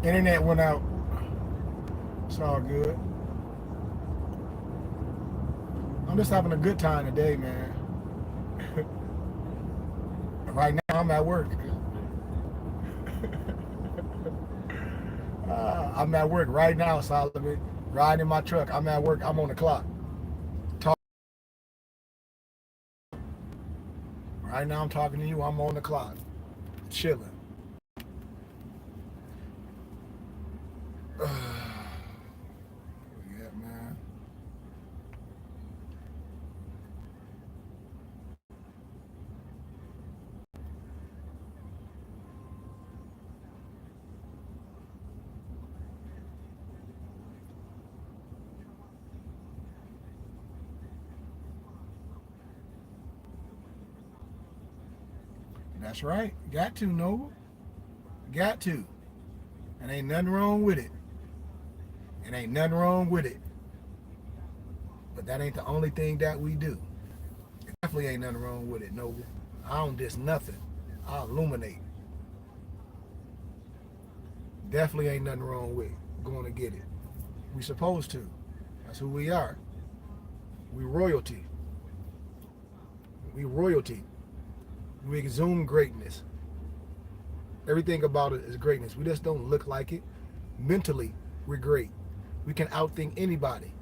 Internet went out. It's all good. I'm just having a good time today, man. Right now, I'm at work. I'm at work right now, Solomon. Riding in my truck. I'm at work. I'm on the clock. Talk. Right now, I'm talking to you. I'm on the clock. Chilling. Yeah, man. That's right. Got to, Noble. Got to. And ain't nothing wrong with it. And ain't nothing wrong with it. But that ain't the only thing that we do. It definitely ain't nothing wrong with it, Noble. I don't diss nothing. I illuminate. Definitely ain't nothing wrong with going to get it. We supposed to. That's who we are. We royalty. We royalty. We exhume greatness. Everything about it is greatness. We just don't look like it. Mentally, we're great. We can outthink anybody.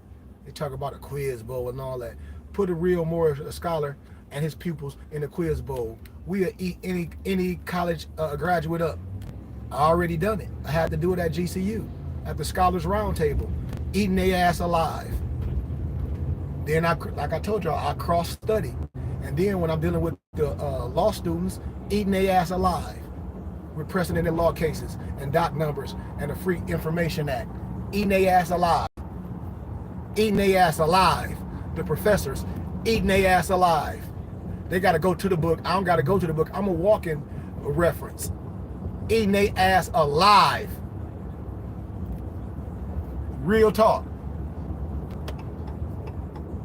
They talk about a quiz bowl and all that. Put a real Moorish scholar and his pupils in a quiz bowl. We'll eat any college graduate up. I already done it. I had to do it at GCU, at the Scholars Roundtable, eating their ass alive. Then like I told y'all, I cross study. And then when I'm dealing with the law students, eating their ass alive with precedent in law cases and doc numbers and the Free Information Act, eating their ass alive. Eating their ass alive. The professors eating their ass alive. They got to go to the book. I don't got to go to the book. I'm a walking reference. Eating their ass alive. Real talk.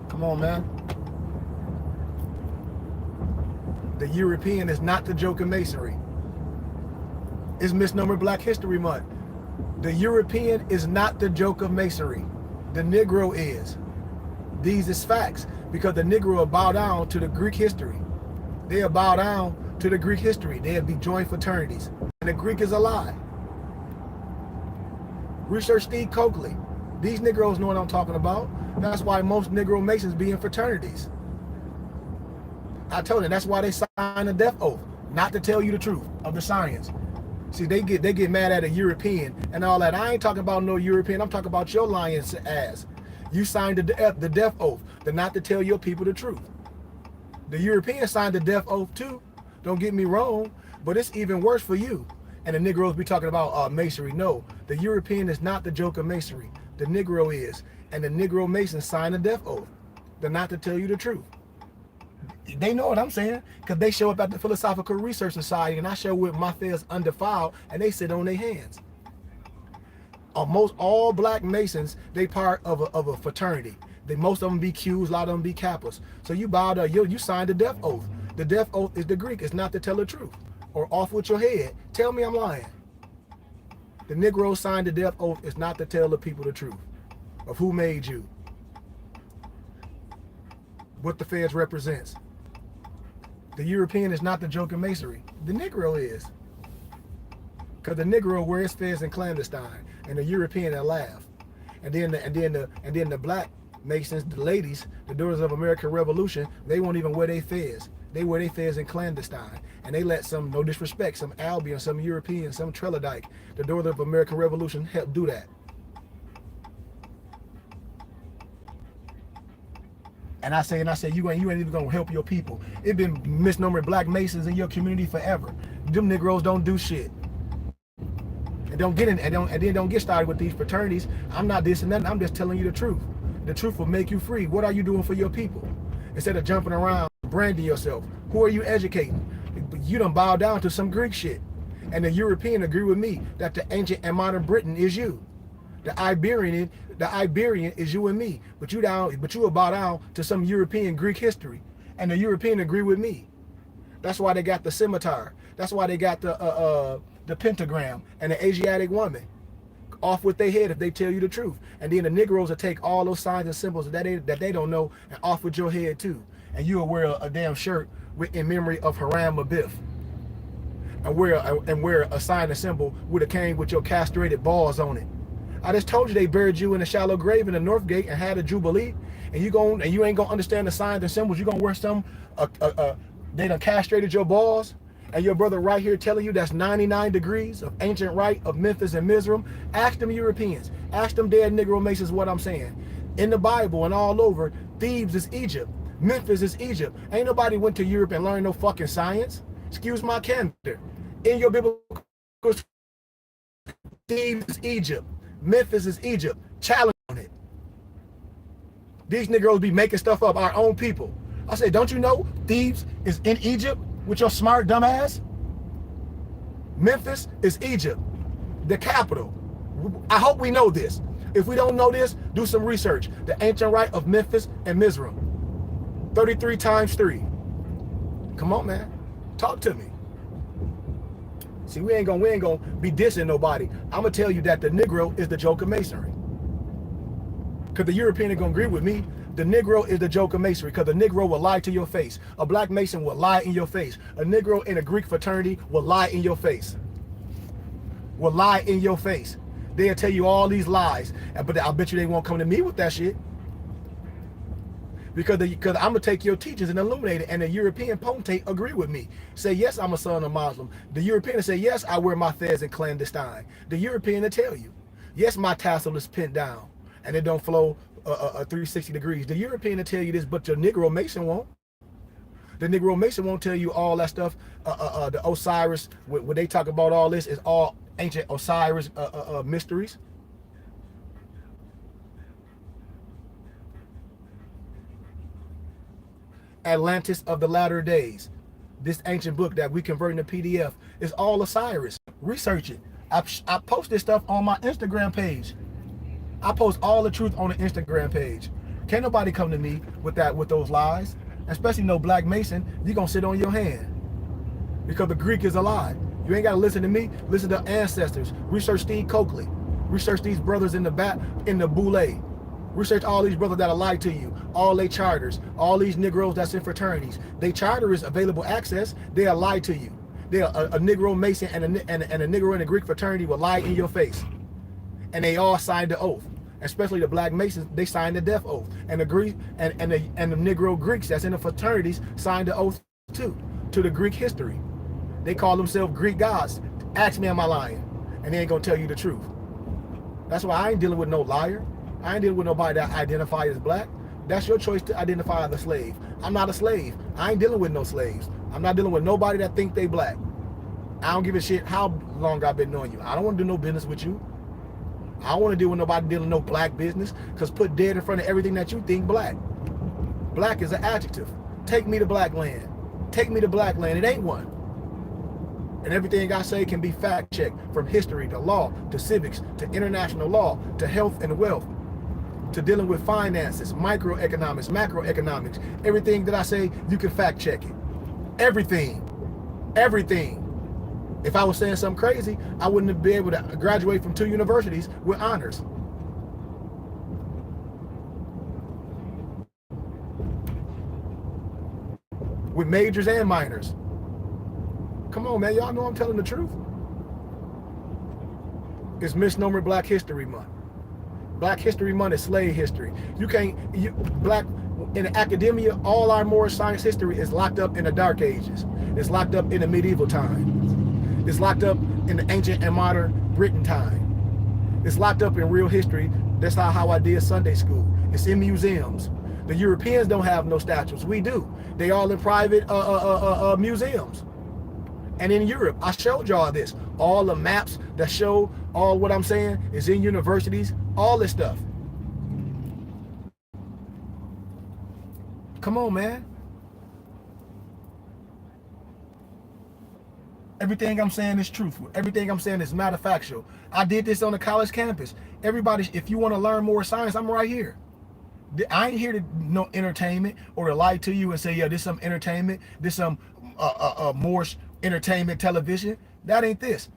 Come on, man. The European is not the joke of Masonry. It's misnomer Black History Month. The European is not the joke of Masonry. The Negro is. These is facts, because the Negro will bow down to the Greek history. They'll bow down to the Greek history. They'll be joint fraternities. And the Greek is a lie. Research Steve Coakley. These Negroes know what I'm talking about. That's why most Negro Masons be in fraternities. I told you, that's why they sign a death oath, not to tell you the truth of the science. See, they get mad at a European and all that. I ain't talking about no European. I'm talking about your lying ass. You signed the death oath, not to tell your people the truth. The European signed the death oath too. Don't get me wrong, but it's even worse for you. And the Negroes be talking about Masonry. No, the European is not the joke of Masonry. The Negro is. And the Negro Masons signed a death oath, not to tell you the truth. They know what I'm saying, because they show up at the Philosophical Research Society and I show with my affairs undefiled and they sit on their hands. Almost all Black Masons, they part of a fraternity. Most of them be Qs, a lot of them be Kappas. So you bow down, you signed the death oath. The death oath is the Greek. It's not to tell the truth. Or off with your head. Tell me I'm lying. The Negro signed the death oath is not to tell the people the truth of who made you, what the feds represents. The European is not the joke of Masonry. The Negro is. Because the Negro wears fez and clandestine, and the European that laugh. And then the Black Masons, the ladies, the daughters of American Revolution, they won't even wear their fez. They wear their fez in clandestine. And they let some, no disrespect, some Albion, some European, some Trelodike, the daughter of American Revolution, help do that. And I say, you ain't even gonna help your people. It been misnomered Black Masons in your community forever. Them Negroes don't do shit. And then don't get started with these fraternities. I'm not dissing nothing. I'm just telling you the truth. The truth will make you free. What are you doing for your people? Instead of jumping around, branding yourself. Who are you educating? You done bow down to some Greek shit. And the European agree with me that the ancient and modern Britain is you. The Iberian is you and me. But you will bow down to some European Greek history. And the European agree with me. That's why they got the scimitar. That's why they got the pentagram and the Asiatic woman. off with their head if they tell you the truth. And then the Negroes will take all those signs and symbols that they don't know and off with your head too. And you'll wear a damn shirt in memory of Haram Abiff. And wear a sign and symbol with a cane with your castrated balls on it. I just told you they buried you in a shallow grave in the North Gate and had a jubilee, and you ain't gonna understand the signs and symbols. You gonna wear some they done castrated your balls, and your brother right here telling you that's 99 degrees of ancient rite of Memphis and Mizraim. Ask them Europeans, ask them dead Negro Masons what I'm saying. In the Bible and all over, Thebes is Egypt, Memphis is Egypt. Ain't nobody went to Europe and learned no fucking science. Excuse my candor. In your biblical, Thebes is Egypt, Memphis is Egypt. Challenge on it. These Negroes be making stuff up, our own people. I say, don't you know Thebes is in Egypt with your smart dumb ass? Memphis is Egypt, the capital. I hope we know this. If we don't know this, do some research. The ancient rite of Memphis and Mizraim. 33 times 3. Come on, man. Talk to me. See, we ain't gonna be dissing nobody. I'm gonna tell you that the Negro is the joke of Masonry. Because the European ain't gonna agree with me. The Negro is the joke of Masonry, because the Negro will lie to your face. A black Mason will lie in your face. A Negro in a Greek fraternity will lie in your face. Will lie in your face. They'll tell you all these lies, but I bet you they won't come to me with that shit. Because I'm gonna take your teachings and illuminate it, and the European potentate agree with me. Say, yes, I'm a son of Muslim. The European will say, yes, I wear my fez in clandestine. The European will tell you, yes, my tassel is pinned down and it don't flow 360 degrees. The European will tell you this, but your Negro Mason won't. The Negro Mason won't tell you all that stuff. The Osiris, when they talk about all this, is all ancient Osiris mysteries. Atlantis of the Latter Days. This ancient book that we convert into PDF is all Osiris. Research it. I post this stuff on my Instagram page. I post all the truth on the Instagram page. Can't nobody come to me with those lies. Especially no black Mason. You're gonna sit on your hand. Because the Greek is a lie. You ain't gotta listen to me. Listen to ancestors. Research Steve Coakley. Research these brothers in the Boule. Research all these brothers that'll lie to you. All they charters. All these Negroes that's in fraternities. They charter is available access. They'll lie to you. They're a Negro Mason and a Negro in a Greek fraternity will lie in your face. And they all signed the oath. Especially the black Masons, they signed the death oath. And the Greek and the Negro Greeks that's in the fraternities signed the oath too, to the Greek history. They call themselves Greek gods. Ask me, am I lying? And they ain't gonna tell you the truth. That's why I ain't dealing with no liar. I ain't dealing with nobody that identifies as black. That's your choice to identify as a slave. I'm not a slave. I ain't dealing with no slaves. I'm not dealing with nobody that think they black. I don't give a shit how long I've been knowing you. I don't want to do no business with you. I don't want to deal with nobody dealing no black business, because put dead in front of everything that you think black. Black is an adjective. Take me to black land. Take me to black land. It ain't one. And everything I say can be fact checked, from history to law to civics to international law to health and wealth to dealing with finances, microeconomics, macroeconomics. Everything that I say, you can fact check it. Everything. Everything. If I was saying something crazy, I wouldn't have been able to graduate from 2 universities with honors. With majors and minors. Come on, man. Y'all know I'm telling the truth. It's Misnomer Black History Month. Black History Month is slave history. In academia, all our moral science history is locked up in the Dark Ages. It's locked up in the medieval time. It's locked up in the ancient and modern Britain time. It's locked up in real history. That's how I did Sunday school. It's in museums. The Europeans don't have no statues. We do. They all in private museums. And in Europe, I showed y'all this. All the maps that show all what I'm saying is in universities. All this stuff. Come on, man. Everything I'm saying is truthful. Everything I'm saying is matter factual. I did this on the college campus. Everybody, if you want to learn more science, I'm right here. I ain't here to no entertainment or to lie to you and say, yeah, this some entertainment, this some more entertainment television. That ain't this.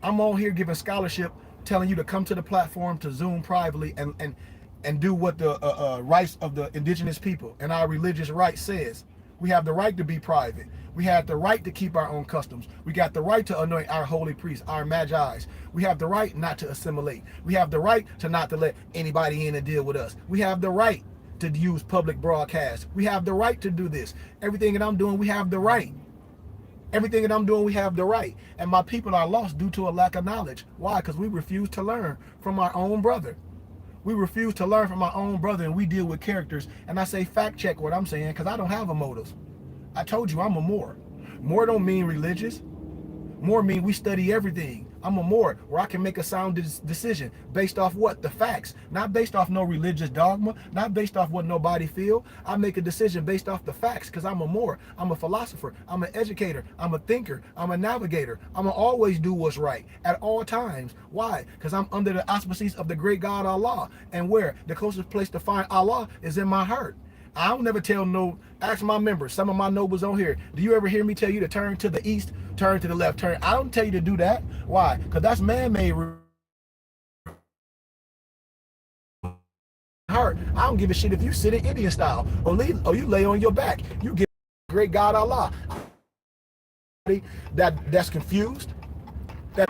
I'm on here giving scholarship telling you to come to the platform to Zoom privately and do what the rights of the indigenous people and our religious right says. We have the right to be private. We have the right to keep our own customs. We got the right to anoint our holy priests, our magi's. We have the right not to assimilate. We have the right to not to let anybody in and deal with us. We have the right to use public broadcast. We have the right to do this. Everything that I'm doing, we have the right. Everything that I'm doing, we have the right. And my people are lost due to a lack of knowledge. Why? Because we refuse to learn from our own brother. We refuse to learn from our own brother, and we deal with characters. And I say fact check what I'm saying, because I don't have a motive. I told you I'm a Moor. Moor don't mean religious. Moor mean we study everything. I'm a Moor, where I can make a sound decision based off what? The facts. Not based off no religious dogma, not based off what nobody feel. I make a decision based off the facts, because I'm a Moor. I'm a philosopher. I'm an educator. I'm a thinker. I'm a navigator. I'm going to always do what's right at all times. Why? Because I'm under the auspices of the great God Allah. And where? The closest place to find Allah is in my heart. I don't never tell no, ask my members, some of my nobles on here, do you ever hear me tell you to turn to the east, turn to the left, turn? I don't tell you to do that. Why? Because that's man-made heart. I don't give a shit if you sit in Indian style or you lay on your back. You give great God Allah. That's confused, that